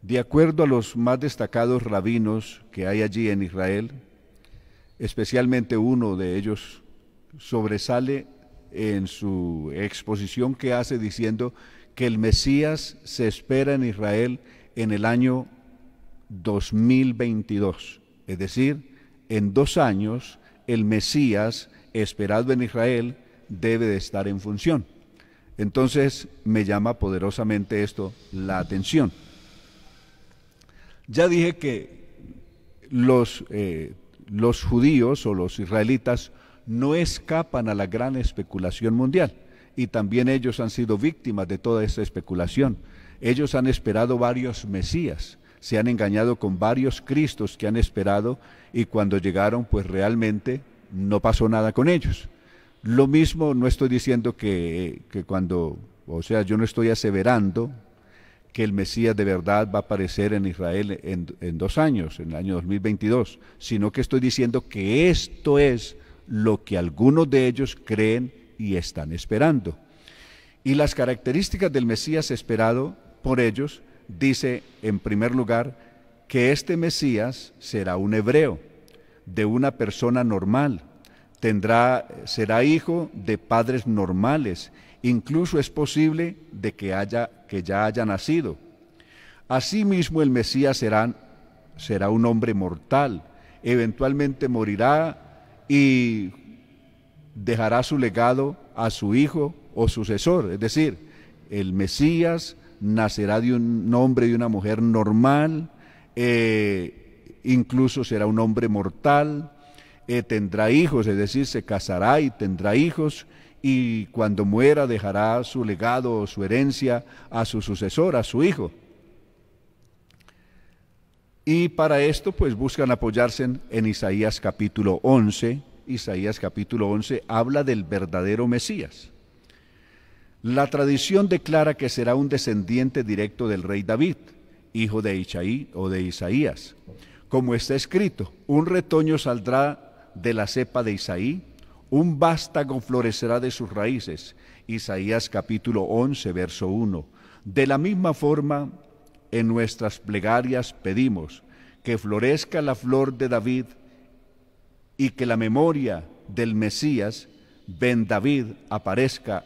De acuerdo a los más destacados rabinos que hay allí en Israel, especialmente uno de ellos sobresale en su exposición que hace diciendo que el Mesías se espera en Israel en el año 2022, es decir, en 2 años el Mesías esperado en Israel debe de estar en función. Entonces me llama poderosamente esto la atención. Ya dije que los judíos o los israelitas no escapan a la gran especulación mundial y también ellos han sido víctimas de toda esta especulación. Ellos han esperado varios Mesías, se han engañado con varios Cristos que han esperado y cuando llegaron pues realmente no pasó nada con ellos. Lo mismo no estoy diciendo que cuando, o sea, yo no estoy aseverando que el Mesías de verdad va a aparecer en Israel en 2 años, en el año 2022, sino que estoy diciendo que esto es lo que algunos de ellos creen y están esperando. Y las características del Mesías esperado por ellos, dice en primer lugar que este Mesías será un hebreo, de una persona normal, será hijo de padres normales, incluso es posible de que ya haya nacido. Asimismo el Mesías será un hombre mortal, eventualmente morirá y dejará su legado a su hijo o sucesor, es decir, el Mesías nacerá de un hombre y de una mujer normal, incluso será un hombre mortal, tendrá hijos, es decir, se casará y tendrá hijos, y cuando muera dejará su legado o su herencia a su sucesor, a su hijo. Y para esto pues buscan apoyarse en Isaías capítulo 11. Isaías capítulo 11 habla del verdadero Mesías. La tradición declara que será un descendiente directo del rey David, hijo de Isaí o de Isaías. Como está escrito, un retoño saldrá de la cepa de Isaí, un vástago florecerá de sus raíces. Isaías capítulo 11, verso 1. De la misma forma, en nuestras plegarias pedimos que florezca la flor de David y que la memoria del Mesías, Ben David, aparezca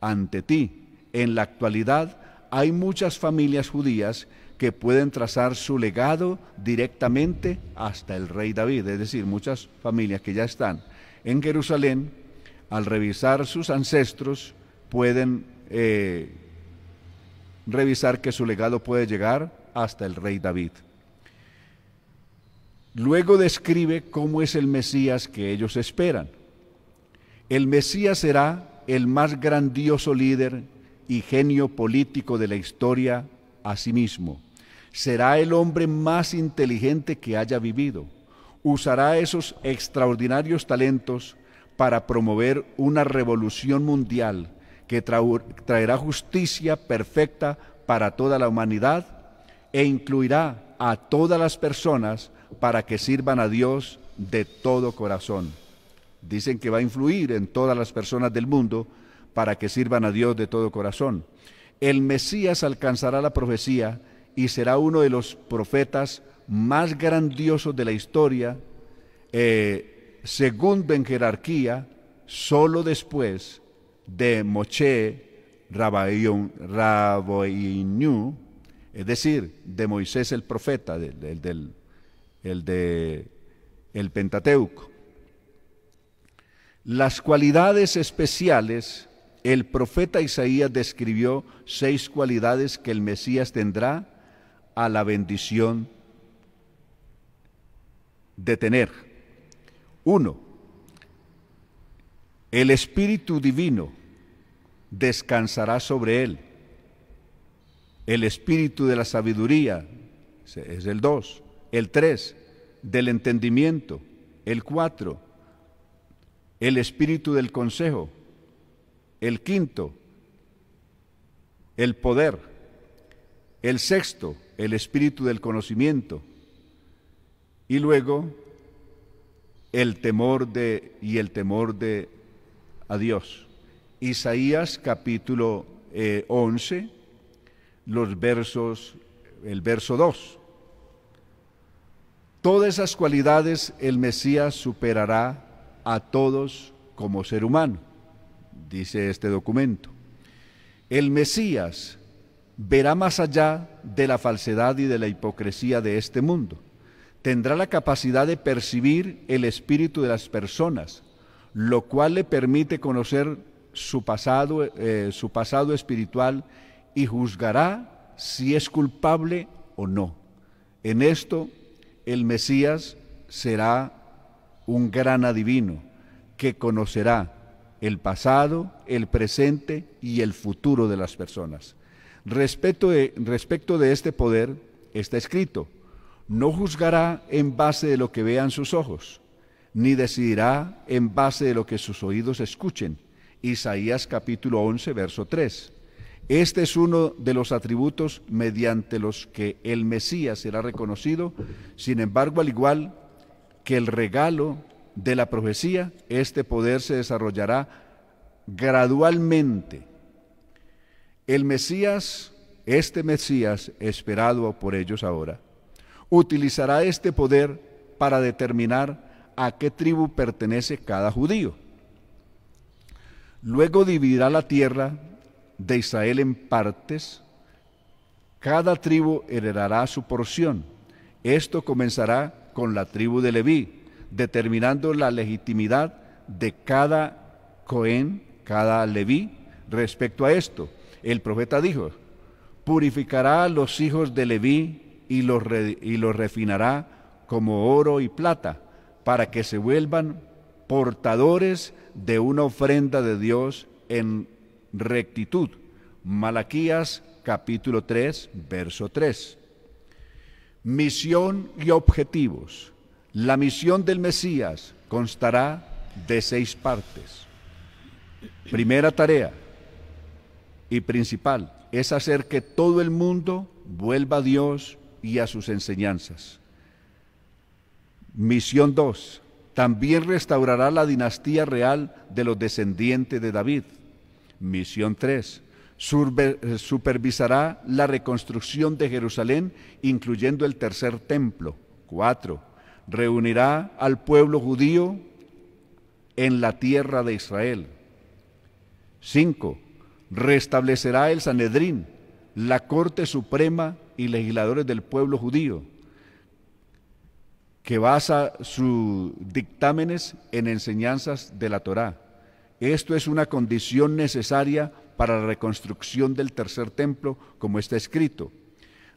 ante ti. En la actualidad hay muchas familias judías que pueden trazar su legado directamente hasta el rey David, es decir, muchas familias que ya están en Jerusalén, al revisar sus ancestros, pueden revisar que su legado puede llegar hasta el rey David. Luego describe cómo es el Mesías que ellos esperan. El Mesías será el más grandioso líder y genio político de la historia asimismo. Será el hombre más inteligente que haya vivido. Usará esos extraordinarios talentos para promover una revolución mundial que traerá justicia perfecta para toda la humanidad e incluirá a todas las personas para que sirvan a Dios de todo corazón. Dicen que va a influir en todas las personas del mundo para que sirvan a Dios de todo corazón. El Mesías alcanzará la profecía y será uno de los profetas más grandiosos de la historia, segundo en jerarquía, solo después de Moshe Rabbeinu, es decir, de Moisés el profeta, el Pentateuco. Las cualidades especiales, el profeta Isaías describió 6 cualidades que el Mesías tendrá a la bendición de tener. 1. El Espíritu Divino descansará sobre él. El Espíritu de la sabiduría es el 2. El 3, del entendimiento. El 4, el Espíritu del consejo. El 5, el poder. El 6, el Espíritu del conocimiento. Y luego el temor a Dios. Isaías capítulo 11, los versos el verso 2. Todas esas cualidades el Mesías superará a todos como ser humano, dice este documento. El Mesías verá más allá de la falsedad y de la hipocresía de este mundo. Tendrá la capacidad de percibir el espíritu de las personas, lo cual le permite conocer su pasado espiritual, y juzgará si es culpable o no. En esto, el Mesías será un gran adivino que conocerá el pasado, el presente y el futuro de las personas. Respecto de este poder, está escrito: no juzgará en base de lo que vean sus ojos, ni decidirá en base de lo que sus oídos escuchen. Isaías capítulo 11, verso 3. Este es uno de los atributos mediante los que el Mesías será reconocido. Sin embargo, al igual que el regalo de la profecía, este poder se desarrollará gradualmente. El Mesías, este Mesías esperado por ellos ahora, utilizará este poder para determinar a qué tribu pertenece cada judío. Luego dividirá la tierra de Israel en partes. Cada tribu heredará su porción. Esto comenzará con la tribu de Leví, determinando la legitimidad de cada Cohen, cada Leví. Respecto a esto, el profeta dijo: purificará a los hijos de Leví y los refinará como oro y plata, para que se vuelvan portadores de una ofrenda de Dios en rectitud. Malaquías capítulo 3, verso 3. Misión y objetivos. La misión del Mesías constará de 6 partes. Primera tarea y principal es hacer que todo el mundo vuelva a Dios y a sus enseñanzas. Misión 2. También restaurará la dinastía real de los descendientes de David. Misión 3. Supervisará la reconstrucción de Jerusalén, incluyendo el tercer templo. 4. Reunirá al pueblo judío en la tierra de Israel. 5. Restablecerá el Sanedrín, la Corte Suprema y legisladores del pueblo judío, que basa sus dictámenes en enseñanzas de la Torá. Esto es una condición necesaria para la reconstrucción del tercer templo, como está escrito: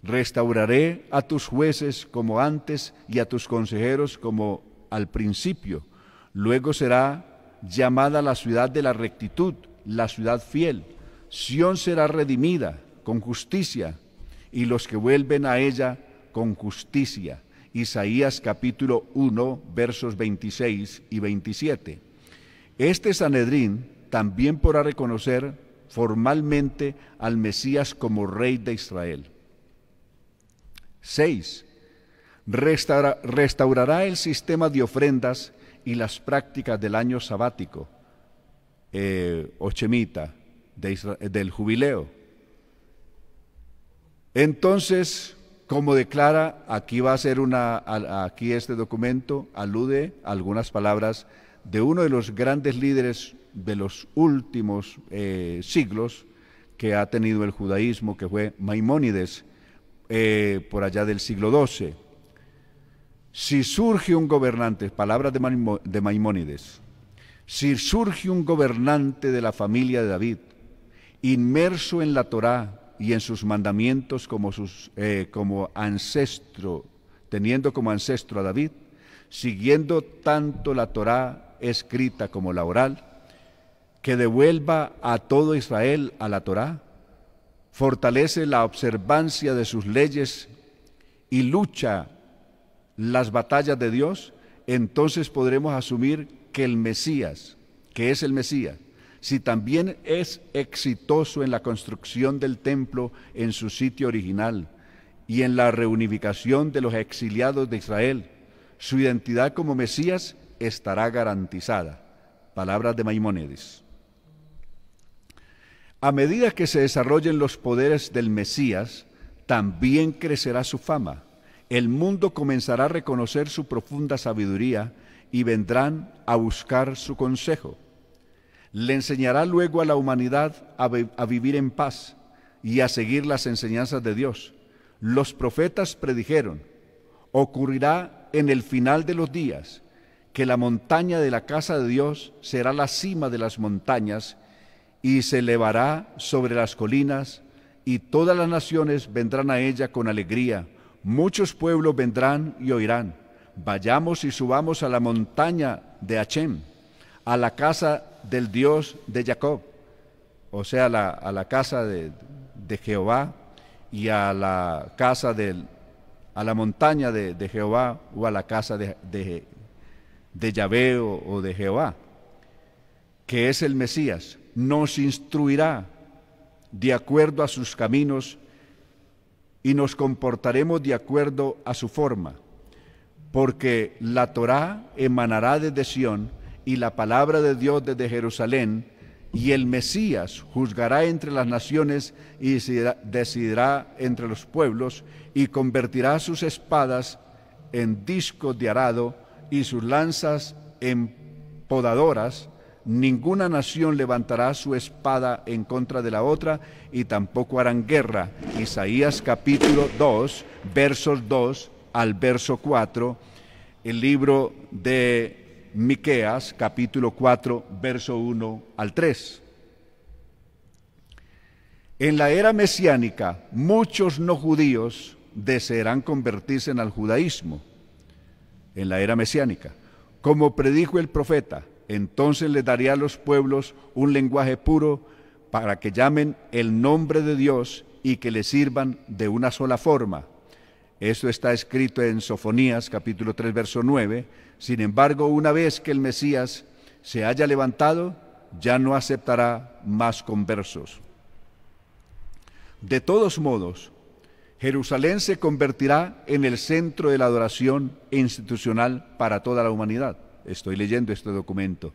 restauraré a tus jueces como antes y a tus consejeros como al principio. Luego será llamada la ciudad de la rectitud, la ciudad fiel. Sión será redimida con justicia, y los que vuelven a ella con justicia. Isaías capítulo 1, versos 26 y 27. Este Sanedrín también podrá reconocer formalmente al Mesías como Rey de Israel. 6. Restaurará el sistema de ofrendas y las prácticas del año sabático, ochemita, del jubileo. Entonces, como declara, aquí va a ser aquí este documento alude a algunas palabras de uno de los grandes líderes de los últimos siglos que ha tenido el judaísmo, que fue Maimónides, por allá del siglo XII. Si surge un gobernante, palabras de Maimónides, si surge un gobernante de la familia de David, inmerso en la Torá y en sus mandamientos como ancestro, teniendo como ancestro a David, siguiendo tanto la Torá escrita como la oral, que devuelva a todo Israel a la Torá, fortalece la observancia de sus leyes y lucha las batallas de Dios, entonces podremos asumir que el Mesías, que es el Mesías, si también es exitoso en la construcción del templo en su sitio original y en la reunificación de los exiliados de Israel, su identidad como Mesías estará garantizada. Palabras de Maimónides. A medida que se desarrollen los poderes del Mesías, también crecerá su fama. El mundo comenzará a reconocer su profunda sabiduría y vendrán a buscar su consejo. Le enseñará luego a la humanidad a vivir en paz y a seguir las enseñanzas de Dios. Los profetas predijeron: ocurrirá en el final de los días que la montaña de la casa de Dios será la cima de las montañas y se elevará sobre las colinas, y todas las naciones vendrán a ella con alegría. Muchos pueblos vendrán y oirán: vayamos y subamos a la montaña de Hachem, a la casa del Dios de Jacob, o sea, a la casa de Jehová, y a la casa a la montaña de Jehová, o a la casa de Yahvé o de Jehová, que es el Mesías. Nos instruirá de acuerdo a sus caminos y nos comportaremos de acuerdo a su forma, porque la Torá emanará desde Sión y la palabra de Dios desde Jerusalén, y el Mesías juzgará entre las naciones y decidirá entre los pueblos, y convertirá sus espadas en discos de arado y sus lanzas en podadoras. Ninguna nación levantará su espada en contra de la otra, y tampoco harán guerra. Isaías capítulo 2, versos 2 al verso 4, el libro de Miqueas capítulo 4, verso 1 al 3. En la era mesiánica, muchos no judíos desearán convertirse al judaísmo. En la era mesiánica, como predijo el profeta: entonces les daré a los pueblos un lenguaje puro para que llamen el nombre de Dios y que le sirvan de una sola forma. Esto está escrito en Sofonías capítulo 3, verso 9. Sin embargo, una vez que el Mesías se haya levantado, ya no aceptará más conversos. De todos modos, Jerusalén se convertirá en el centro de la adoración institucional para toda la humanidad. Estoy leyendo este documento.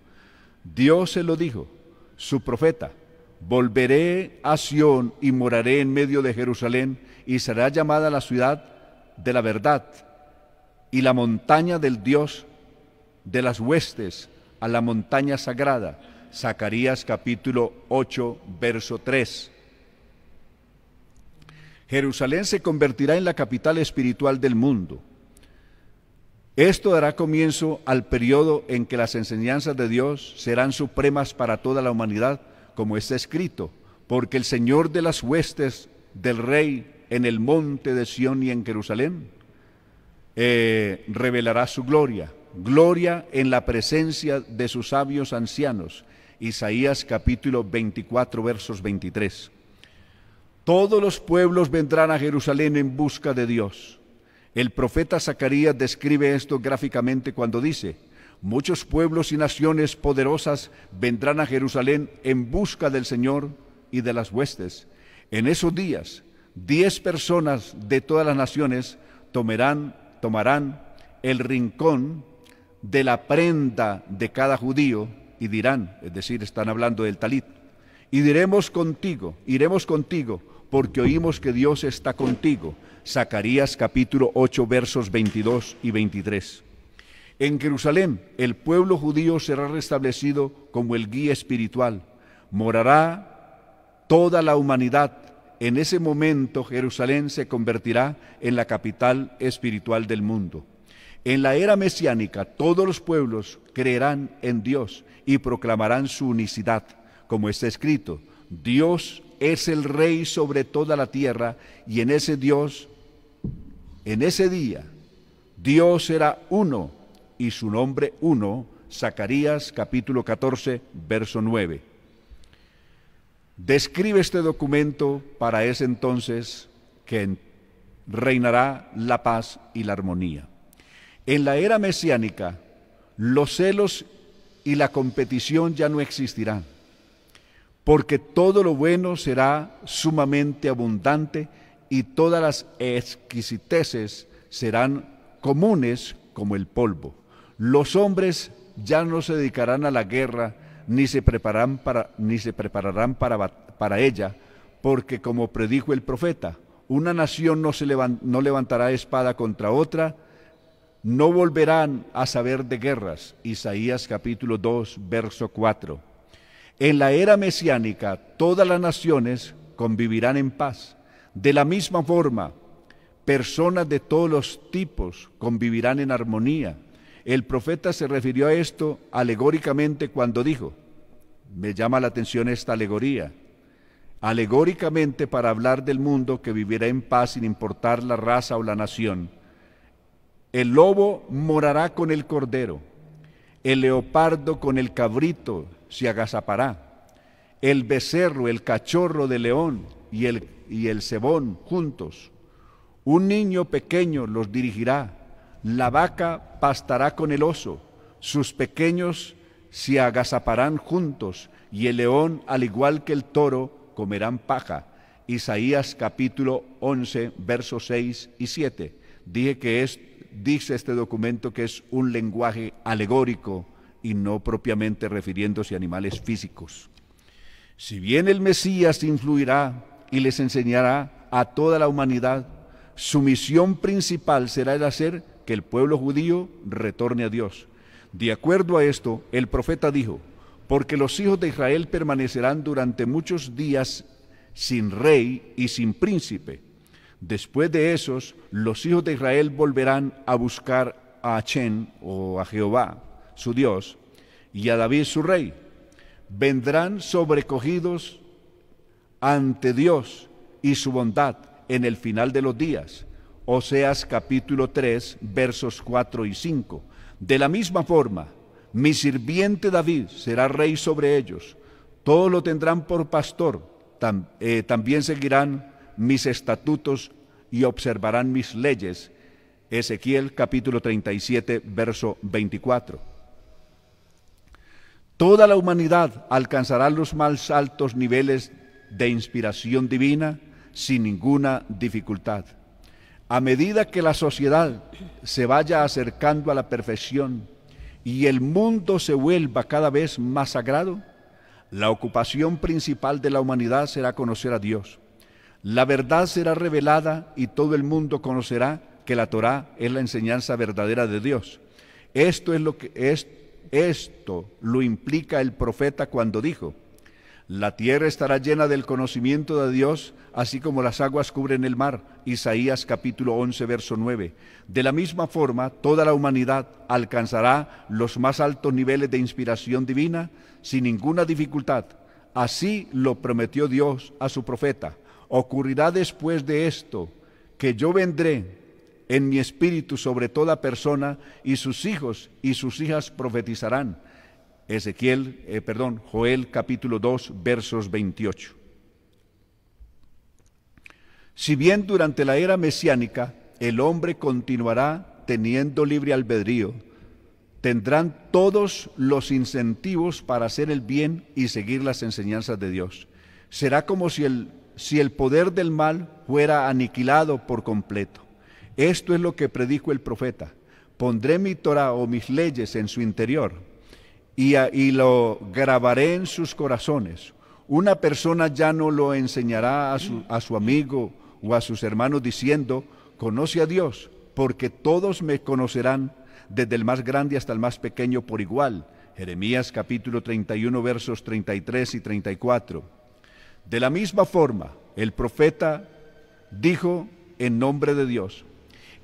Dios se lo dijo, su profeta: volveré a Sión y moraré en medio de Jerusalén, y será llamada la ciudad de la verdad y la montaña del Dios de las huestes, a la montaña sagrada. Zacarías capítulo 8, verso 3. Jerusalén se convertirá en la capital espiritual del mundo. Esto dará comienzo al periodo en que las enseñanzas de Dios serán supremas para toda la humanidad, como está escrito: porque el Señor de las huestes del Rey en el monte de Sión y en Jerusalén revelará su gloria en la presencia de sus sabios ancianos. Isaías capítulo 24, versos 23. Todos los pueblos vendrán a Jerusalén en busca de Dios. El profeta Zacarías describe esto gráficamente cuando dice: muchos pueblos y naciones poderosas vendrán a Jerusalén en busca del Señor y de las huestes. En esos días, 10 personas de todas las naciones tomarán el rincón de la prenda de cada judío y dirán, es decir, están hablando del talit, y iremos contigo, porque oímos que Dios está contigo. Zacarías capítulo 8, versos 22 y 23. En Jerusalén, el pueblo judío será restablecido como el guía espiritual. Morará toda la humanidad. En ese momento, Jerusalén se convertirá en la capital espiritual del mundo. En la era mesiánica, todos los pueblos creerán en Dios y proclamarán su unicidad, como está escrito: Dios es el Rey sobre toda la tierra, y en ese día, Dios será uno, y su nombre uno. Zacarías capítulo 14, verso 9. Describe este documento para ese entonces que reinará la paz y la armonía. En la era mesiánica, los celos y la competición ya no existirán, porque todo lo bueno será sumamente abundante y todas las exquisiteces serán comunes como el polvo. Los hombres ya no se dedicarán a la guerra, ni se prepararán para ella, porque como predijo el profeta, una nación no levantará espada contra otra, no volverán a saber de guerras. Isaías capítulo 2, verso 4. En la era mesiánica, todas las naciones convivirán en paz. De la misma forma, personas de todos los tipos convivirán en armonía. El profeta se refirió a esto alegóricamente cuando dijo, me llama la atención esta alegoría, alegóricamente para hablar del mundo que vivirá en paz sin importar la raza o la nación. El lobo morará con el cordero, el leopardo con el cabrito se agazapará, el becerro, el cachorro de león y el cebón juntos. Un niño pequeño los dirigirá, la vaca pastará con el oso, sus pequeños se agazaparán juntos, y el león, al igual que el toro, comerán paja. Isaías capítulo 11, versos 6 y 7. Dije que dice este documento que es un lenguaje alegórico y no propiamente refiriéndose a animales físicos. Si bien el Mesías influirá y les enseñará a toda la humanidad, su misión principal será el hacer que el pueblo judío retorne a Dios. De acuerdo a esto, el profeta dijo, porque los hijos de Israel permanecerán durante muchos días sin rey y sin príncipe. Después de esos, los hijos de Israel volverán a buscar a Hachén o a Jehová, su Dios, y a David su rey. Vendrán sobrecogidos ante Dios y su bondad en el final de los días. Oseas capítulo 3, versos 4 y 5. De la misma forma, mi sirviente David será rey sobre ellos. Todos lo tendrán por pastor. También seguirán mis estatutos y observarán mis leyes. Ezequiel capítulo 37, verso 24. Toda la humanidad alcanzará los más altos niveles de inspiración divina sin ninguna dificultad. A medida que la sociedad se vaya acercando a la perfección y el mundo se vuelva cada vez más sagrado, la ocupación principal de la humanidad será conocer a Dios. La verdad será revelada y todo el mundo conocerá que la Torá es la enseñanza verdadera de Dios. Esto lo implica el profeta cuando dijo, la tierra estará llena del conocimiento de Dios, así como las aguas cubren el mar. Isaías capítulo 11, verso 9. De la misma forma, toda la humanidad alcanzará los más altos niveles de inspiración divina sin ninguna dificultad. Así lo prometió Dios a su profeta. Ocurrirá después de esto, que yo vendré en mi espíritu sobre toda persona, y sus hijos y sus hijas profetizarán. Joel capítulo 2, versos 28. Si bien durante la era mesiánica el hombre continuará teniendo libre albedrío, tendrán todos los incentivos para hacer el bien y seguir las enseñanzas de Dios. Será como si el poder del mal fuera aniquilado por completo. Esto es lo que predijo el profeta. Pondré mi Torá o mis leyes en su interior y lo grabaré en sus corazones. Una persona ya no lo enseñará a su amigo o a sus hermanos diciendo, conoce a Dios, porque todos me conocerán, desde el más grande hasta el más pequeño por igual. Jeremías capítulo 31, versos 33 y 34. De la misma forma, el profeta dijo en nombre de Dios,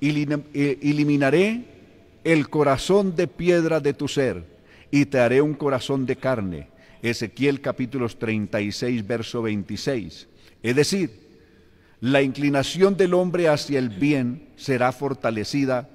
eliminaré el corazón de piedra de tu ser y te haré un corazón de carne. Ezequiel capítulos 36, verso 26. Es decir, la inclinación del hombre hacia el bien será fortalecida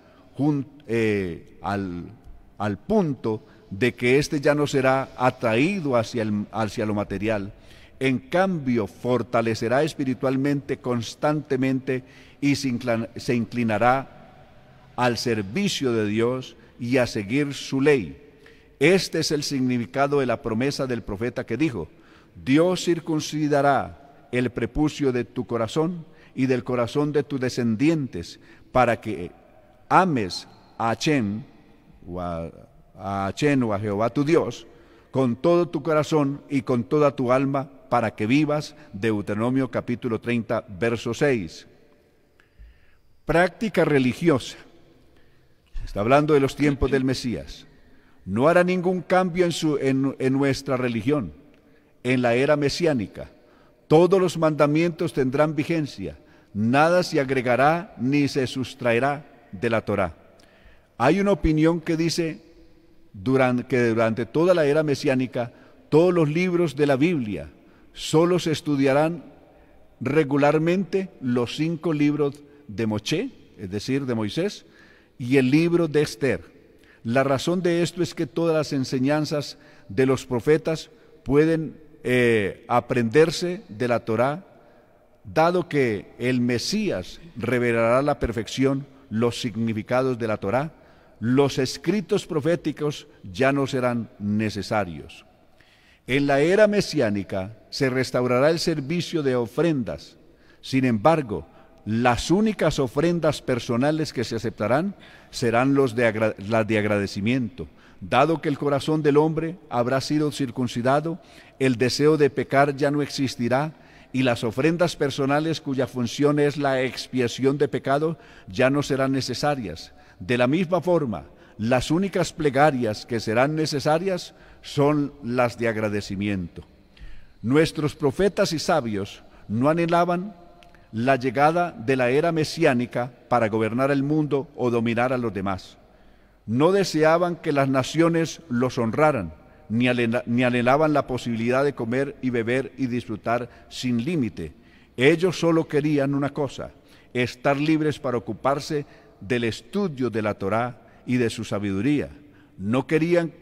al punto de que éste ya no será atraído hacia lo material. En cambio, fortalecerá espiritualmente constantemente y se inclinará al servicio de Dios y a seguir su ley. Este es el significado de la promesa del profeta que dijo, Dios circuncidará el prepucio de tu corazón y del corazón de tus descendientes, para que ames a Hachén o a Jehová tu Dios con todo tu corazón y con toda tu alma, para que vivas. Deuteronomio capítulo 30, verso 6. práctica religiosa, está hablando de los tiempos del Mesías, no hará ningún cambio en nuestra religión, en la era mesiánica. Todos los mandamientos tendrán vigencia, nada se agregará ni se sustraerá de la Torá. Hay una opinión que dice que durante toda la era mesiánica, todos los libros de la Biblia solo se estudiarán regularmente los 5 libros de Moshe, es decir, de Moisés, y el libro de Esther. La razón de esto es que todas las enseñanzas de los profetas pueden aprenderse de la Torá, dado que el Mesías revelará la perfección, los significados de la Torá. Los escritos proféticos ya no serán necesarios. En la era mesiánica se restaurará el servicio de ofrendas. Sin embargo, las únicas ofrendas personales que se aceptarán serán las de agradecimiento. Dado que el corazón del hombre habrá sido circuncidado, el deseo de pecar ya no existirá, y las ofrendas personales cuya función es la expiación de pecado ya no serán necesarias. De la misma forma, las únicas plegarias que serán necesarias son las de agradecimiento. Nuestros profetas y sabios no anhelaban la llegada de la era mesiánica para gobernar el mundo o dominar a los demás. No deseaban que las naciones los honraran, ni anhelaban la posibilidad de comer y beber y disfrutar sin límite. Ellos solo querían una cosa: estar libres para ocuparse del estudio de la Torá y de su sabiduría. No querían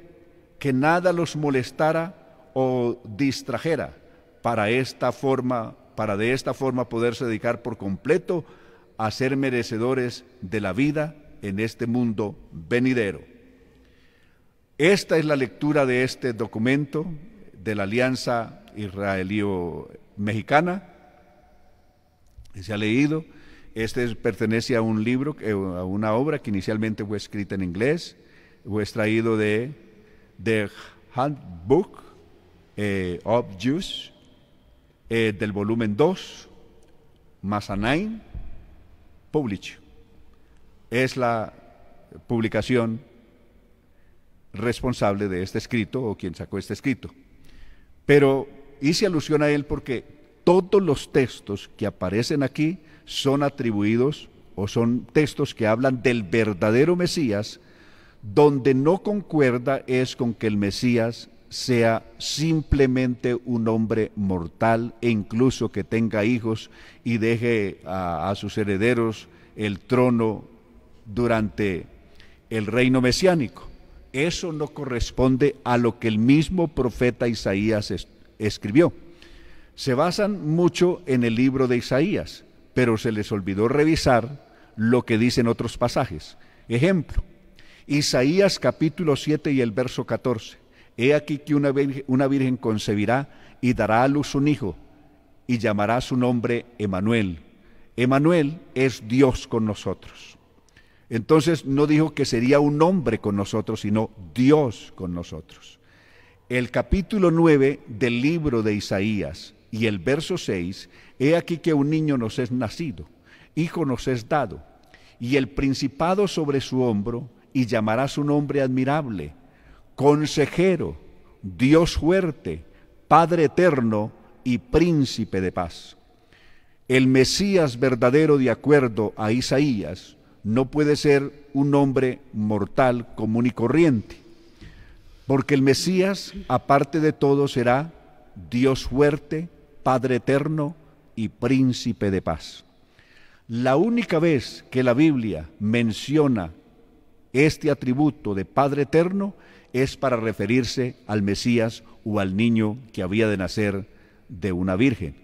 que nada los molestara o distrajera para de esta forma poderse dedicar por completo a ser merecedores de la vida en este mundo venidero. Esta es la lectura de este documento de la Alianza Israelí-Mexicana que se ha leído. Pertenece a un libro, a una obra que inicialmente fue escrita en inglés, fue extraído de The Handbook of Jews, del volumen 2, Masanaim Publish. Es la publicación responsable de este escrito, o quien sacó este escrito. Pero hice alusión a él porque todos los textos que aparecen aquí son atribuidos o son textos que hablan del verdadero Mesías. Donde no concuerda es con que el Mesías sea simplemente un hombre mortal, e incluso que tenga hijos y deje a sus herederos el trono durante el reino mesiánico. Eso no corresponde a lo que el mismo profeta Isaías escribió. Se basan mucho en el libro de Isaías, pero se les olvidó revisar lo que dicen otros pasajes. Ejemplo, Isaías capítulo 7 y el verso 14. He aquí que una virgen concebirá y dará a luz un hijo, y llamará su nombre Emanuel. Emanuel es Dios con nosotros. Entonces no dijo que sería un hombre con nosotros, sino Dios con nosotros. El capítulo 9 del libro de Isaías y el verso 6, he aquí que un niño nos es nacido, hijo nos es dado, y el principado sobre su hombro, y llamará su nombre admirable, consejero, Dios fuerte, Padre eterno y príncipe de paz. El Mesías verdadero, de acuerdo a Isaías, no puede ser un hombre mortal común y corriente, porque el Mesías, aparte de todo, será Dios fuerte, Padre eterno y príncipe de paz. La única vez que la Biblia menciona este atributo de Padre eterno es para referirse al Mesías o al niño que había de nacer de una virgen.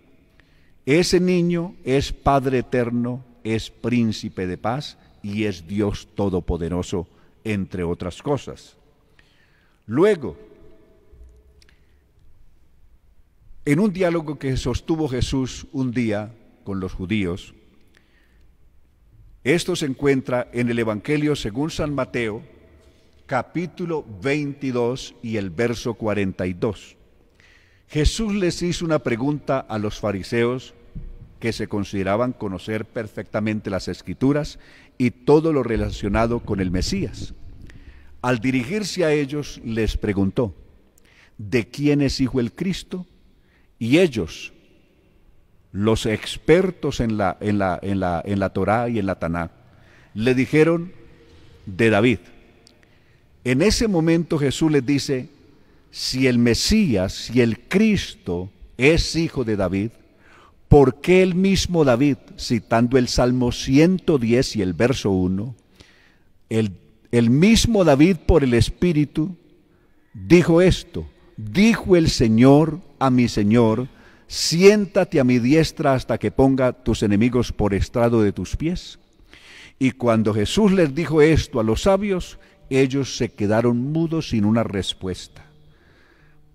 Ese niño es Padre eterno, es príncipe de paz y es Dios todopoderoso, entre otras cosas. Luego, en un diálogo que sostuvo Jesús un día con los judíos, esto se encuentra en el Evangelio según San Mateo, capítulo 22 y el verso 42. Jesús les hizo una pregunta a los fariseos que se consideraban conocer perfectamente las Escrituras y todo lo relacionado con el Mesías. Al dirigirse a ellos les preguntó: ¿de quién es hijo el Cristo? Y ellos, los expertos en la Torá y en la Taná, le dijeron: de David. En ese momento Jesús les dice: si el Mesías, si el Cristo es hijo de David, ¿por qué el mismo David, citando el Salmo 110 y el verso 1, el mismo David por el Espíritu dijo esto: dijo el Señor a mi Señor, siéntate a mi diestra hasta que ponga tus enemigos por estrado de tus pies? Y cuando Jesús les dijo esto a los sabios, ellos se quedaron mudos sin una respuesta.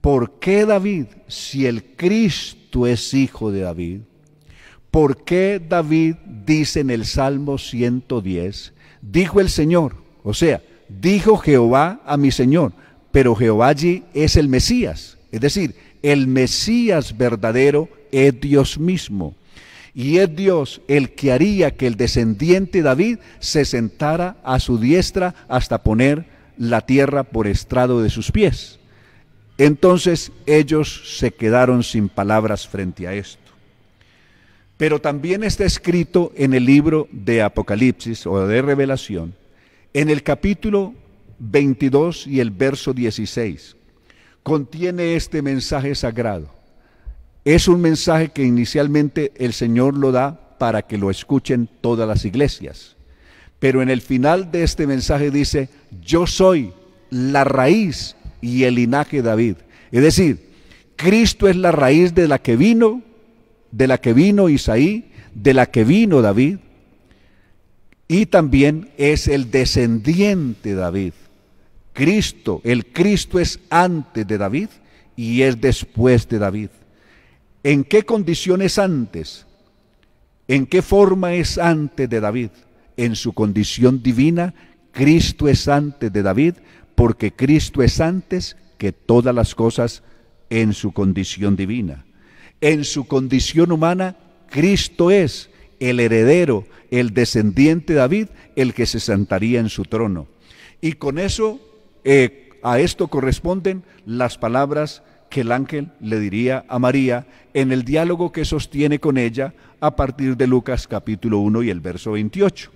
¿Por qué David, si el Cristo es hijo de David? ¿Por qué David dice en el Salmo 110, dijo el Señor? O sea, dijo Jehová a mi Señor, pero Jehová allí es el Mesías. Es decir, el Mesías verdadero es Dios mismo. Y es Dios el que haría que el descendiente David se sentara a su diestra hasta poner la tierra por estrado de sus pies. Entonces ellos se quedaron sin palabras frente a esto. Pero también está escrito en el libro de Apocalipsis o de Revelación, en el capítulo 22 y el verso 16, contiene este mensaje sagrado. Es un mensaje que inicialmente el Señor lo da para que lo escuchen todas las iglesias. Pero en el final de este mensaje dice: yo soy la raíz y el linaje de David. Es decir, Cristo es la raíz de la que vino Isaí, de la que vino David, y también es el descendiente de David. El Cristo es antes de David y es después de David. ¿En qué condición es antes? ¿En qué forma es antes de David? En su condición divina, Cristo es antes de David, porque Cristo es antes que todas las cosas en su condición divina. En su condición humana, Cristo es el heredero, el descendiente de David, el que se sentaría en su trono. Y con eso, a esto corresponden las palabras que el ángel le diría a María en el diálogo que sostiene con ella a partir de Lucas capítulo 1 y el verso 28.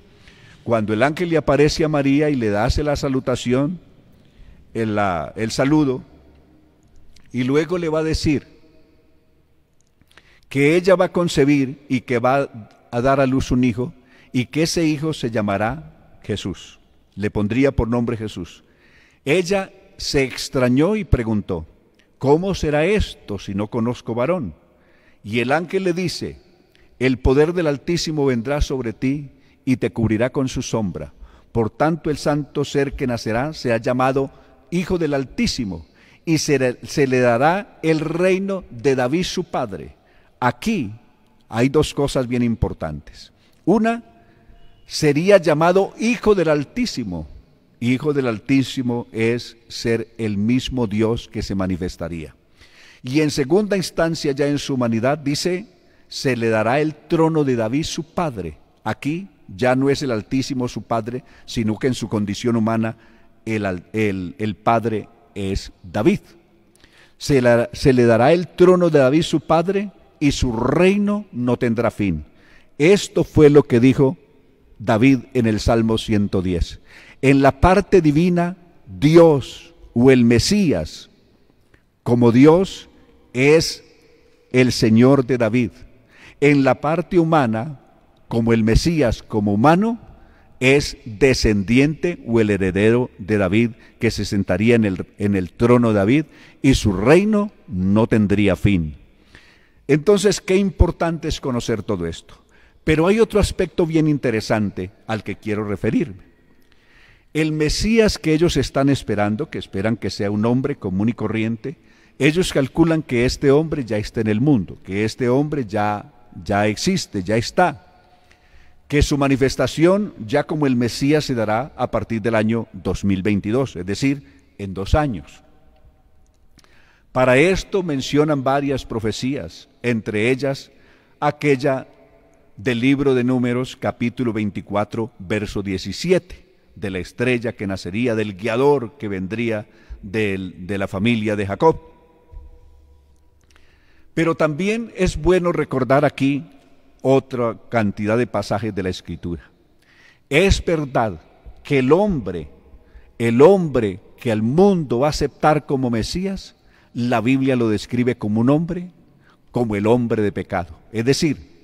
Cuando el ángel le aparece a María y le hace la salutación, el saludo, y luego le va a decir que ella va a concebir y que va a dar a luz un hijo, y que ese hijo se llamará Jesús, le pondría por nombre Jesús. Ella se extrañó y preguntó: ¿cómo será esto si no conozco varón? Y el ángel le dice: el poder del Altísimo vendrá sobre ti y te cubrirá con su sombra. Por tanto, el santo ser que nacerá será llamado Hijo del Altísimo, y se le dará el reino de David su padre. Aquí hay dos cosas bien importantes. Una, sería llamado Hijo del Altísimo. Hijo del Altísimo es ser el mismo Dios que se manifestaría. Y en segunda instancia, ya en su humanidad, dice: se le dará el trono de David su padre. Aquí ya no es el Altísimo su padre, sino que en su condición humana el padre es David. Se le dará el trono de David su padre, y su reino no tendrá fin. Esto fue lo que dijo David en el Salmo 110. En la parte divina, Dios o el Mesías, como Dios, es el Señor de David. En la parte humana, como el Mesías, como humano, es descendiente o el heredero de David, que se sentaría en el trono de David, y su reino no tendría fin. Entonces, qué importante es conocer todo esto. Pero hay otro aspecto bien interesante al que quiero referirme. El Mesías que ellos están esperando, que esperan que sea un hombre común y corriente, ellos calculan que este hombre ya está en el mundo, que este hombre ya existe, ya está, que su manifestación ya como el Mesías se dará a partir del año 2022, es decir, en 2 años. Para esto mencionan varias profecías, entre ellas aquella del libro de Números, capítulo 24, verso 17, de la estrella que nacería, del guiador que vendría de la familia de Jacob. Pero también es bueno recordar aquí otra cantidad de pasajes de la Escritura. Es verdad que el hombre que al mundo va a aceptar como Mesías, la Biblia lo describe como un hombre, como el hombre de pecado. Es decir,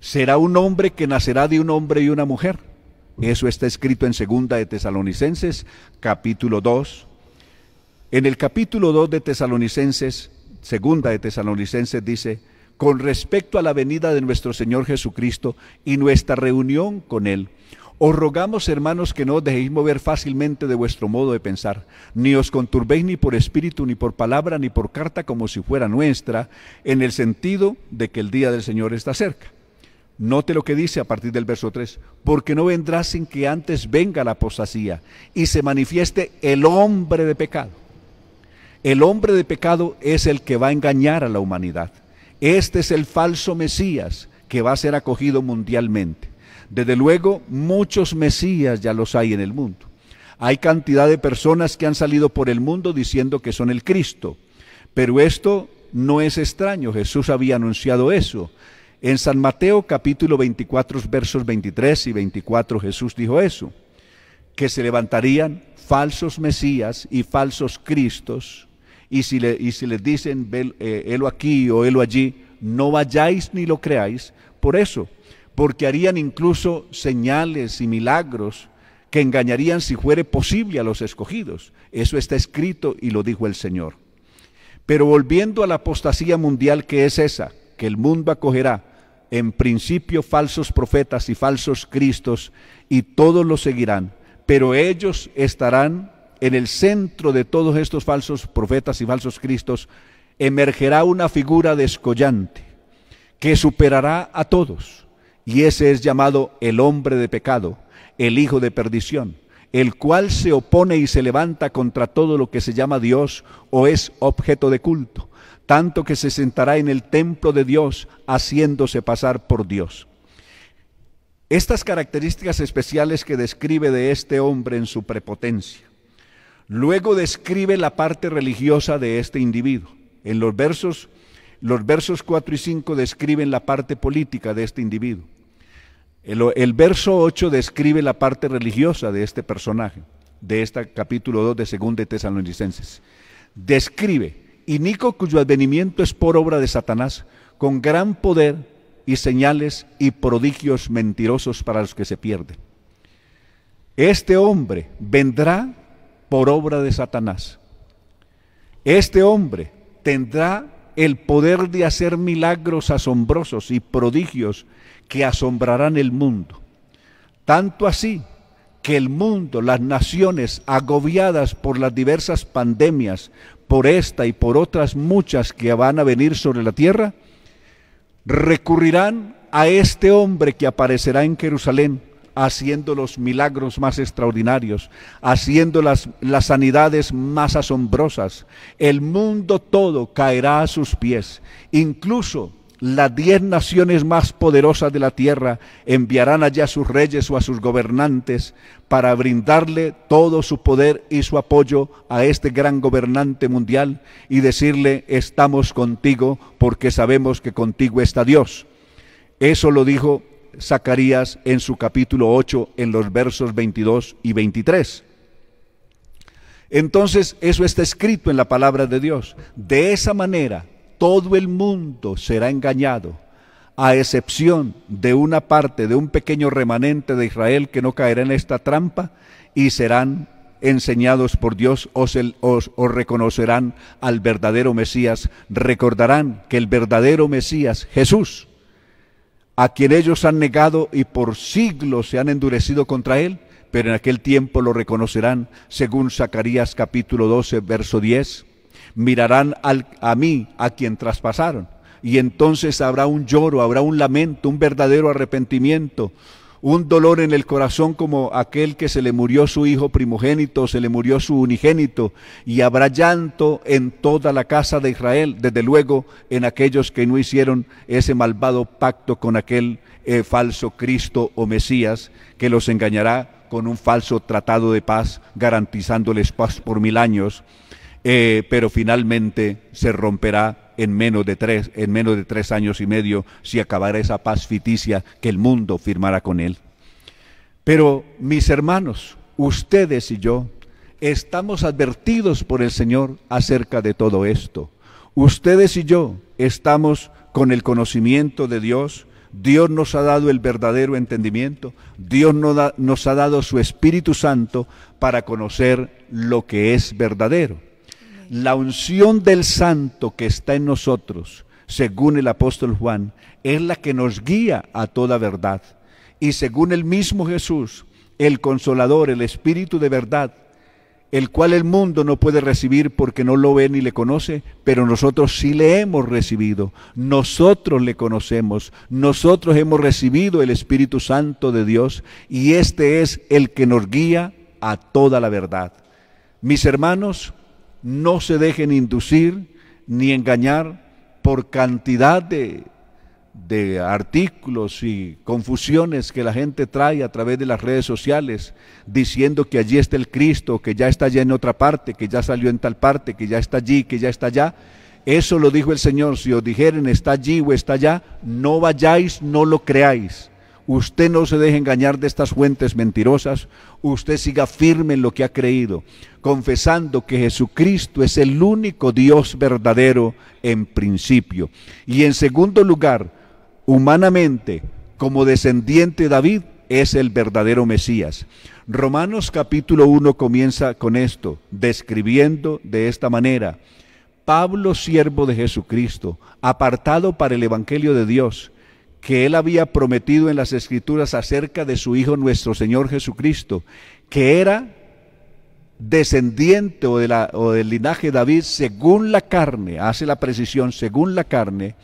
será un hombre que nacerá de un hombre y una mujer. Eso está escrito en 2 de Tesalonicenses, capítulo 2. En el capítulo 2 de Tesalonicenses, 2 de Tesalonicenses dice: con respecto a la venida de nuestro Señor Jesucristo y nuestra reunión con Él, os rogamos, hermanos, que no os dejéis mover fácilmente de vuestro modo de pensar, ni os conturbéis ni por espíritu, ni por palabra, ni por carta, como si fuera nuestra, en el sentido de que el día del Señor está cerca. Note lo que dice a partir del verso 3, porque no vendrá sin que antes venga la apostasía y se manifieste el hombre de pecado. El hombre de pecado es el que va a engañar a la humanidad. Este es el falso Mesías que va a ser acogido mundialmente. Desde luego, muchos Mesías ya los hay en el mundo. Hay cantidad de personas que han salido por el mundo diciendo que son el Cristo. Pero esto no es extraño, Jesús había anunciado eso. En San Mateo capítulo 24, versos 23 y 24, Jesús dijo eso, que se levantarían falsos Mesías y falsos Cristos, y si les dicen, helo aquí o helo allí, no vayáis ni lo creáis, por eso, porque harían incluso señales y milagros que engañarían, si fuere posible, a los escogidos. Eso está escrito y lo dijo el Señor. Pero volviendo a la apostasía mundial, que es esa, que el mundo acogerá en principio falsos profetas y falsos cristos, y todos los seguirán, pero ellos estarán en el centro de todos estos falsos profetas y falsos cristos. Emergerá una figura descollante que superará a todos, y ese es llamado el hombre de pecado, el hijo de perdición, el cual se opone y se levanta contra todo lo que se llama Dios o es objeto de culto, tanto que se sentará en el templo de Dios haciéndose pasar por Dios. Estas características especiales que describe de este hombre en su prepotencia, luego describe la parte religiosa de este individuo. En los versos 4 y 5 describen la parte política de este individuo. El verso 8 describe la parte religiosa de este personaje, de este capítulo 2 de 2 de Tesalonicenses. Describe: inico cuyo advenimiento es por obra de Satanás, con gran poder y señales y prodigios mentirosos para los que se pierden. Este hombre vendrá por obra de Satanás. Este hombre tendrá el poder de hacer milagros asombrosos y prodigios que asombrarán el mundo. Tanto así que el mundo, las naciones agobiadas por las diversas pandemias, por esta y por otras muchas que van a venir sobre la tierra, recurrirán a este hombre que aparecerá en Jerusalén, haciendo los milagros más extraordinarios, haciendo las sanidades más asombrosas. El mundo todo caerá a sus pies. Incluso las 10 naciones más poderosas de la tierra enviarán allá a sus reyes o a sus gobernantes para brindarle todo su poder y su apoyo a este gran gobernante mundial y decirle: estamos contigo porque sabemos que contigo está Dios. Eso lo dijo Zacarías en su capítulo 8, en los versos 22 y 23. Entonces, eso está escrito en la palabra de Dios. De esa manera, todo el mundo será engañado, a excepción de una parte, de un pequeño remanente de Israel que no caerá en esta trampa y serán enseñados por Dios o reconocerán al verdadero Mesías. Recordarán que el verdadero Mesías, Jesús, a quien ellos han negado y por siglos se han endurecido contra él, pero en aquel tiempo lo reconocerán, según Zacarías capítulo 12, verso 10. Mirarán a mí, a quien traspasaron, y entonces habrá un lloro, habrá un lamento, un verdadero arrepentimiento, un dolor en el corazón como aquel que se le murió su hijo primogénito, se le murió su unigénito, y habrá llanto en toda la casa de Israel, desde luego en aquellos que no hicieron ese malvado pacto con aquel falso Cristo o Mesías que los engañará con un falso tratado de paz, garantizándoles paz por 1000 años, pero finalmente se romperá en menos de 3 años y medio, si acabara esa paz ficticia que el mundo firmará con él. Pero mis hermanos, ustedes y yo estamos advertidos por el Señor acerca de todo esto. Ustedes y yo estamos con el conocimiento de Dios. Dios nos ha dado el verdadero entendimiento. Dios nos ha dado su Espíritu Santo para conocer lo que es verdadero. La unción del Santo que está en nosotros, según el apóstol Juan, es la que nos guía a toda verdad. Y según el mismo Jesús, el Consolador, el Espíritu de verdad, el cual el mundo no puede recibir porque no lo ve ni le conoce, pero nosotros sí le hemos recibido, nosotros le conocemos, nosotros hemos recibido el Espíritu Santo de Dios, y este es el que nos guía a toda la verdad. Mis hermanos, no se dejen inducir ni engañar por cantidad de artículos y confusiones que la gente trae a través de las redes sociales, diciendo que allí está el Cristo, que ya está allá en otra parte, que ya salió en tal parte, que ya está allí, que ya está allá. Eso lo dijo el Señor: si os dijeren está allí o está allá, no vayáis, no lo creáis. Usted no se deje engañar de estas fuentes mentirosas, usted siga firme en lo que ha creído, confesando que Jesucristo es el único Dios verdadero en principio. Y en segundo lugar, humanamente, como descendiente de David, es el verdadero Mesías. Romanos capítulo 1 comienza con esto, describiendo de esta manera: Pablo, siervo de Jesucristo, apartado para el Evangelio de Dios, que él había prometido en las Escrituras acerca de su Hijo nuestro Señor Jesucristo, que era descendiente o del linaje de David según la carne, hace la precisión, según la carne,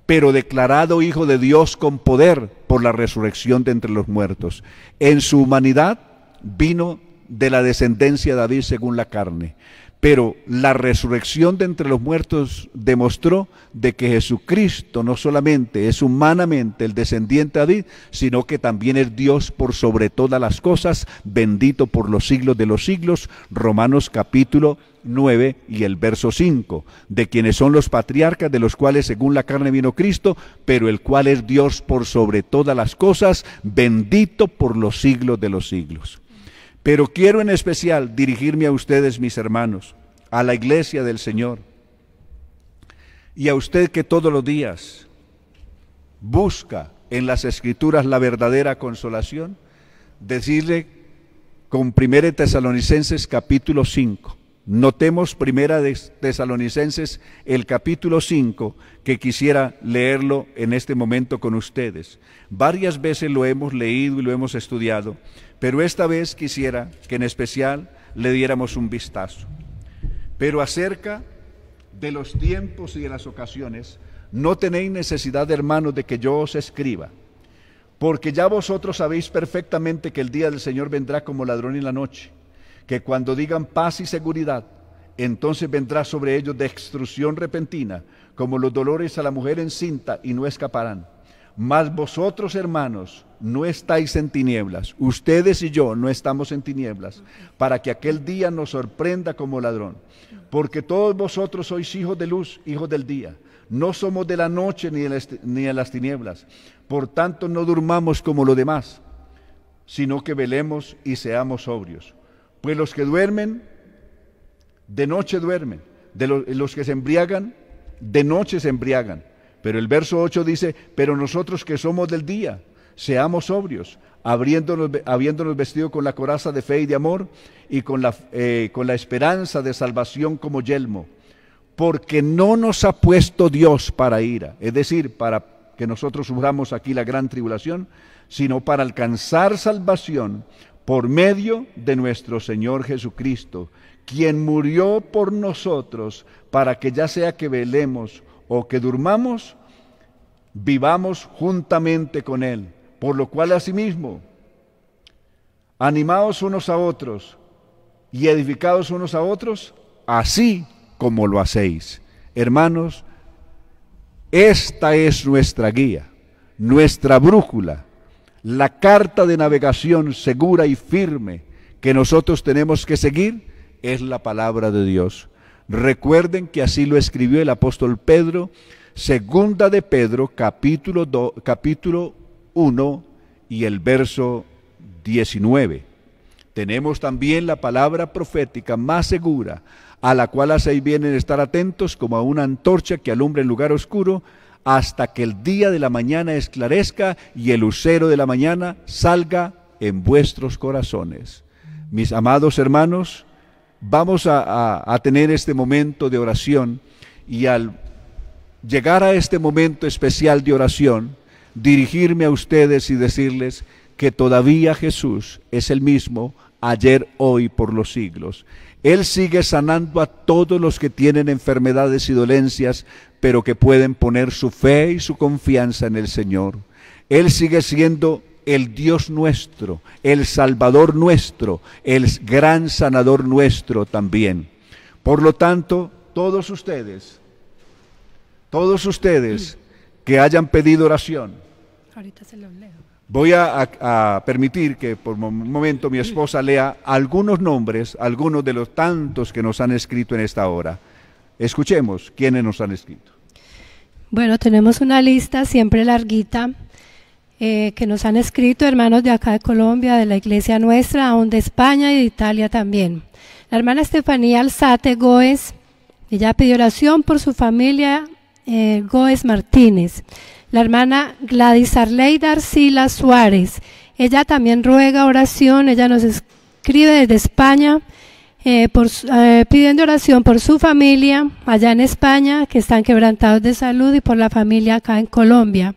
pero declarado Hijo de Dios con poder por la resurrección de entre los muertos. En su humanidad vino de la descendencia de David según la carne, pero la resurrección de entre los muertos demostró de que Jesucristo no solamente es humanamente el descendiente de David, sino que también es Dios por sobre todas las cosas, bendito por los siglos de los siglos. Romanos capítulo 9 y el verso 5, de quienes son los patriarcas, de los cuales según la carne vino Cristo, pero el cual es Dios por sobre todas las cosas, bendito por los siglos de los siglos. Pero quiero en especial dirigirme a ustedes, mis hermanos, a la iglesia del Señor, y a usted que todos los días busca en las Escrituras la verdadera consolación, decirle con 1 Tesalonicenses capítulo 5. Notemos 1 Tesalonicenses el capítulo 5, que quisiera leerlo en este momento con ustedes. Varias veces lo hemos leído y lo hemos estudiado, pero esta vez quisiera que en especial le diéramos un vistazo. Pero acerca de los tiempos y de las ocasiones, no tenéis necesidad, hermanos, de que yo os escriba, porque ya vosotros sabéis perfectamente que el día del Señor vendrá como ladrón en la noche, que cuando digan paz y seguridad, entonces vendrá sobre ellos destrucción repentina, como los dolores a la mujer encinta, y no escaparán. Mas vosotros, hermanos, no estáis en tinieblas, ustedes y yo no estamos en tinieblas, para que aquel día nos sorprenda como ladrón. Porque todos vosotros sois hijos de luz, hijos del día. No somos de la noche ni de las tinieblas. Por tanto, no durmamos como los demás, sino que velemos y seamos sobrios. Pues los que duermen, de noche duermen, los que se embriagan, de noche se embriagan. Pero el verso 8 dice: pero nosotros que somos del día, seamos sobrios, habiéndonos vestido con la coraza de fe y de amor, y con la esperanza de salvación como yelmo. Porque no nos ha puesto Dios para ira, es decir, para que nosotros suframos aquí la gran tribulación, sino para alcanzar salvación por medio de nuestro Señor Jesucristo, quien murió por nosotros, para que ya sea que velemos o que durmamos, vivamos juntamente con Él. Por lo cual asimismo, animaos unos a otros y edificaos unos a otros, así como lo hacéis. Hermanos, esta es nuestra guía. nuestra brújula, la carta de navegación segura y firme que nosotros tenemos que seguir es la palabra de Dios. Recuerden que así lo escribió el apóstol Pedro, segunda de Pedro, capítulo 1 y el verso 19. Tenemos también la palabra profética más segura, a la cual hacéis bien en estar atentos como a una antorcha que alumbra en lugar oscuro, hasta que el día de la mañana esclarezca y el lucero de la mañana salga en vuestros corazones. Mis amados hermanos, vamos a tener este momento de oración, y al llegar a este momento especial de oración, dirigirme a ustedes y decirles que todavía Jesús es el mismo ayer, hoy, por los siglos. Él sigue sanando a todos los que tienen enfermedades y dolencias, pero que pueden poner su fe y su confianza en el Señor. Él sigue siendo el Dios nuestro, el Salvador nuestro, el gran sanador nuestro también. Por lo tanto, todos ustedes que hayan pedido oración, ahorita se lo leo. Voy a permitir que por un momento mi esposa lea algunos nombres, algunos de los tantos que nos han escrito en esta hora. Escuchemos quiénes nos han escrito. Bueno, tenemos una lista siempre larguita que nos han escrito hermanos de acá de Colombia, de la iglesia nuestra, aún de España y de Italia también. La hermana Estefanía Alzate Góez, ella pidió oración por su familia Góez Martínez. La hermana Gladys Arleida Arcila Suárez, ella también ruega oración, ella nos escribe desde España, pidiendo oración por su familia allá en España, que están quebrantados de salud, y por la familia acá en Colombia,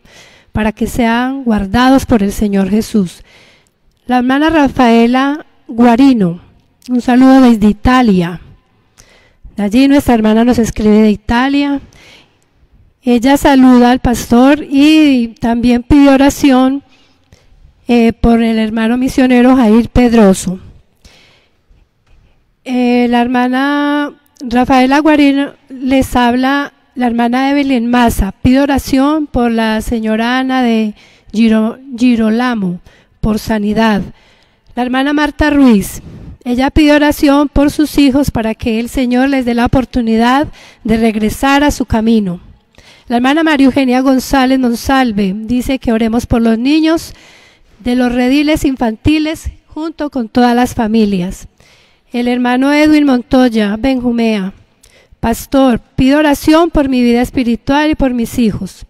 para que sean guardados por el Señor Jesús. La hermana Rafaela Guarino, un saludo desde Italia. De allí nuestra hermana nos escribe de Italia. Ella saluda al pastor y también pide oración por el hermano misionero Jair Pedroso. La hermana Rafaela Guarino les habla, la hermana Evelyn Maza, pide oración por la señora Ana de Girolamo, por sanidad. La hermana Marta Ruiz, ella pide oración por sus hijos para que el Señor les dé la oportunidad de regresar a su camino. La hermana María Eugenia González Monsalve dice que oremos por los niños de los rediles infantiles junto con todas las familias. El hermano Edwin Montoya Benjumea, pastor, pido oración por mi vida espiritual y por mis hijos.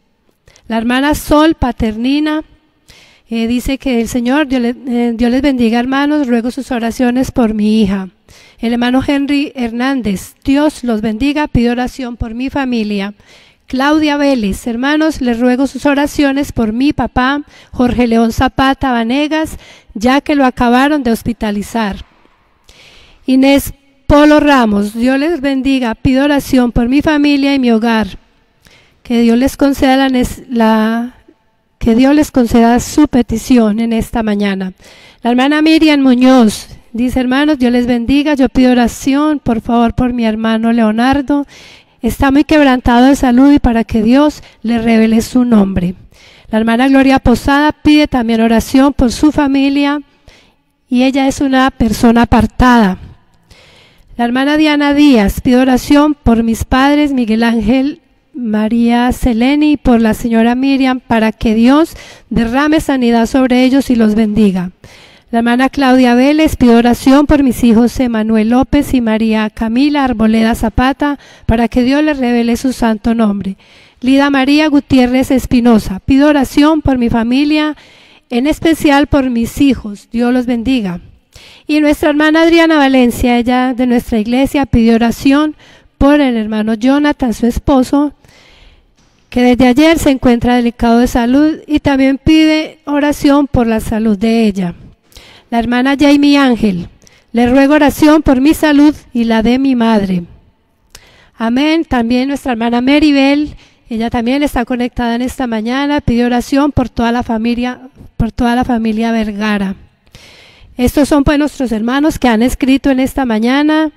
La hermana Sol Paternina dice que el Señor, Dios les bendiga hermanos, ruego sus oraciones por mi hija. El hermano Henry Hernández, Dios los bendiga, pido oración por mi familia. Claudia Vélez, hermanos, les ruego sus oraciones por mi papá, Jorge León Zapata Vanegas, ya que lo acabaron de hospitalizar. Inés Polo Ramos, Dios les bendiga, pido oración por mi familia y mi hogar. Que Dios les conceda su petición en esta mañana. La hermana Miriam Muñoz dice, hermanos, Dios les bendiga, yo pido oración, por favor, por mi hermano Leonardo. Está muy quebrantado de salud y para que Dios le revele su nombre. La hermana Gloria Posada pide también oración por su familia y ella es una persona apartada. La hermana Diana Díaz pide oración por mis padres Miguel Ángel, María Seleni y por la señora Miriam para que Dios derrame sanidad sobre ellos y los bendiga. La hermana Claudia Vélez pide oración por mis hijos Emanuel López y María Camila Arboleda Zapata para que Dios les revele su santo nombre. Lida María Gutiérrez Espinosa, pido oración por mi familia, en especial por mis hijos, Dios los bendiga. Y nuestra hermana Adriana Valencia, ella de nuestra iglesia, pidió oración por el hermano Jonathan, su esposo, que desde ayer se encuentra delicado de salud, y también pide oración por la salud de ella. La hermana Jamie Ángel, le ruego oración por mi salud y la de mi madre. Amén. También nuestra hermana Maribel, ella también está conectada en esta mañana, pide oración por toda la familia Vergara. Estos son pues nuestros hermanos que han escrito en esta mañana.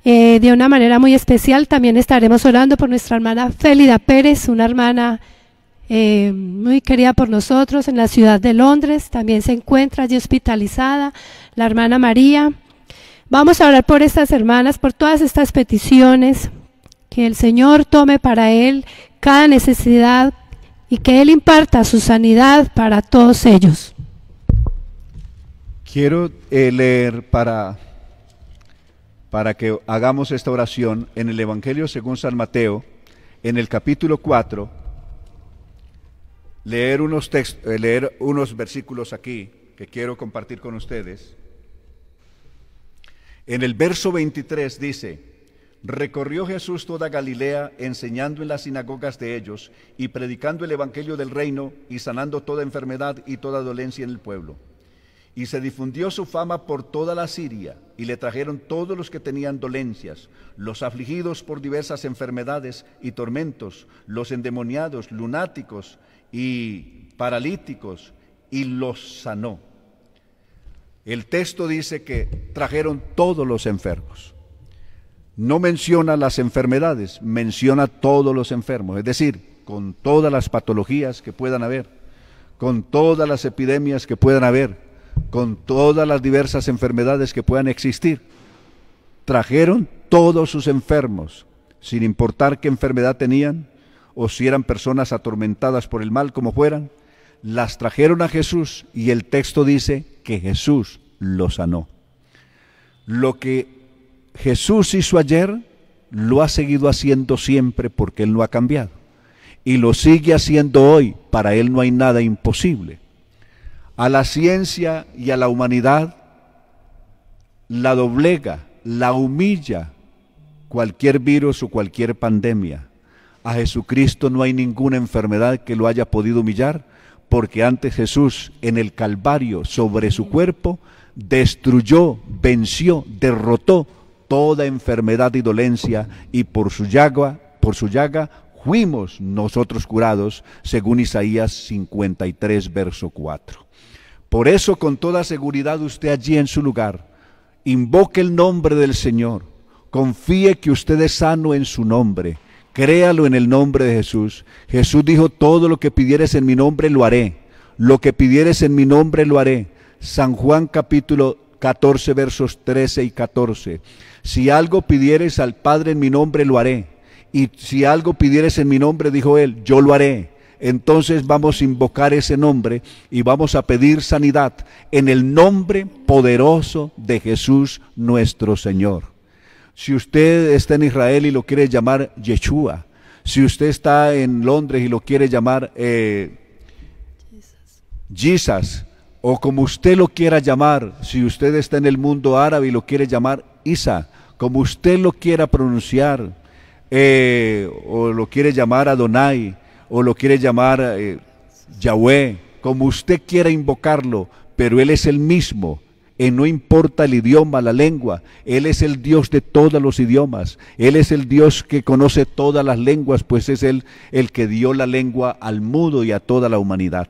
De una manera muy especial también estaremos orando por nuestra hermana Félida Pérez, una hermana muy querida por nosotros en la ciudad de Londres. También se encuentra allí hospitalizada la hermana María. Vamos a orar por estas hermanas, por todas estas peticiones, que el Señor tome para Él cada necesidad y que Él imparta su sanidad para todos ellos. Quiero leer para que hagamos esta oración en el Evangelio según San Mateo, en el capítulo 4, leer unos versículos aquí que quiero compartir con ustedes. En el verso 23 dice: recorrió Jesús toda Galilea, enseñando en las sinagogas de ellos y predicando el evangelio del reino y sanando toda enfermedad y toda dolencia en el pueblo. Y se difundió su fama por toda la Siria, y le trajeron todos los que tenían dolencias, los afligidos por diversas enfermedades y tormentos, los endemoniados, lunáticos y paralíticos, y los sanó. El texto dice que trajeron todos los enfermos. No menciona las enfermedades, menciona todos los enfermos, es decir, con todas las patologías que puedan haber, con todas las epidemias que puedan haber, con todas las diversas enfermedades que puedan existir. Trajeron todos sus enfermos, sin importar qué enfermedad tenían, o si eran personas atormentadas por el mal, como fueran, las trajeron a Jesús, y el texto dice que Jesús los sanó. Lo que Jesús hizo ayer, lo ha seguido haciendo siempre, porque Él no ha cambiado, y lo sigue haciendo hoy. Para Él no hay nada imposible. A la ciencia y a la humanidad la doblega, la humilla cualquier virus o cualquier pandemia. A Jesucristo no hay ninguna enfermedad que lo haya podido humillar, porque antes Jesús en el Calvario, sobre su cuerpo, destruyó, venció, derrotó toda enfermedad y dolencia, y por su llaga fuimos nosotros curados, según Isaías 53, verso 4. Por eso, con toda seguridad, usted allí en su lugar, invoque el nombre del Señor, confíe que usted es sano en su nombre, créalo en el nombre de Jesús. Jesús dijo: todo lo que pidieres en mi nombre lo haré, lo que pidieres en mi nombre lo haré. San Juan capítulo 14, versos 13 y 14. Si algo pidieres al Padre en mi nombre lo haré, y si algo pidieres en mi nombre, dijo Él, yo lo haré. Entonces vamos a invocar ese nombre y vamos a pedir sanidad en el nombre poderoso de Jesús nuestro Señor. Si usted está en Israel y lo quiere llamar Yeshua, si usted está en Londres y lo quiere llamar Jesus, o como usted lo quiera llamar, si usted está en el mundo árabe y lo quiere llamar Isa, como usted lo quiera pronunciar, o lo quiere llamar Adonai, o lo quiere llamar Yahweh, como usted quiera invocarlo, pero Él es el mismo. No importa el idioma, la lengua, Él es el Dios de todos los idiomas, Él es el Dios que conoce todas las lenguas, pues es Él el que dio la lengua al mudo y a toda la humanidad.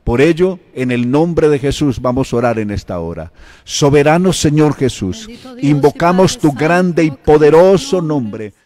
Por ello, en el nombre de Jesús vamos a orar en esta hora. Soberano Señor Jesús, invocamos tu grande y poderoso nombre.